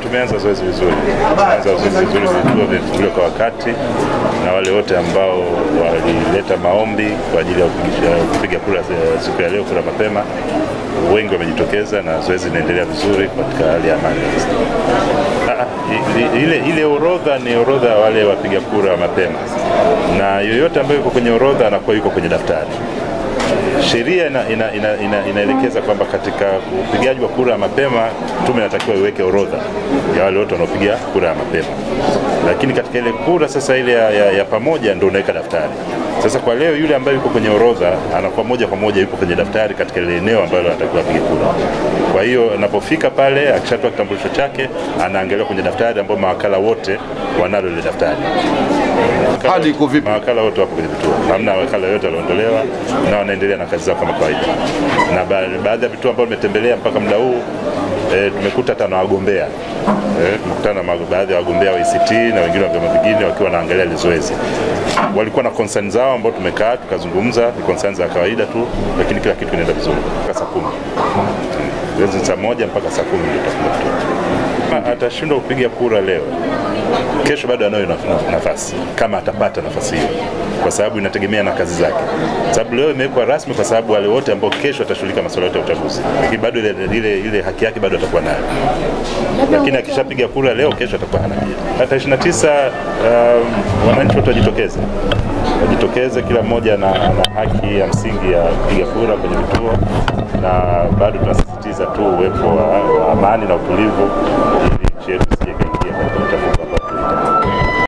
Tumeanza zoezi vizuri. Vituo vimefunguliwa kwa wakati na wale wote ambao walileta maombi kwa ajili ya kupiga kura siku ya leo, kura mapema, wengi wamejitokeza na zoezi linaendelea vizuri katika hali ya amani. Ile orodha ni orodha wale wapiga kura mapema, na yoyote ambaye yuko kwenye orodha anakuwa yuko kwenye daftari. Sheria inaelekeza kwamba katika upigaji wa kura mapema tume inatakiwa iweke orodha ya wale wote wanaopiga kura mapema, lakini katika ile kura sasa ile ya pamoja ndio unaweka daftari. Sasa kwa leo yule ambaye yuko kwenye orodha anakuwa moja kwa moja yuko kwenye daftari katika ile eneo ambalo anatakiwa apige kura. Kwa hiyo anapofika pale, akishatoa kitambulisho chake, anaangaliwa kwenye daftari ambao mawakala wote wanalo ile daftari. Hadi iko vipi? Mawakala wote wapo kwenye vituo. Hamna wakala yote waliondolewa na wanaendelea na kazi zao kama kawaida. Na baadhi ya vituo ambao nimetembelea mpaka muda huu tumekuta hata na wagombea. Tumekutana na baadhi ya wagombea wa ACT na wengine wa vyama vingine wakiwa wanaangalia ile zoezi. Walikuwa na concern zao ambao tumekaa tukazungumza, ni concern za kawaida tu, lakini kila kitu kinaenda vizuri. Mpaka saa 10. Zoezi saa 1 mpaka saa 10 ndio tutafunga. Atashindwa kupiga kura leo, kesho bado anayo nafasi kama atapata nafasi hiyo, kwa sababu inategemea na kazi zake. Sababu leo imewekwa rasmi kwa sababu wale wote ambao kesho watashughulika masuala yote ya uchaguzi, lakini bado ile haki yake bado atakuwa nayo. Lakini akishapiga kura leo, kesho atakuwa hana kitu. Hata 29 wananchi wote wajitokeze, kila mmoja na haki ya msingi ya kupiga kura kwenye vituo, na bado tunasisitiza tu uwepo wa amani na utulivu ili nchi yetu isije kaingia katika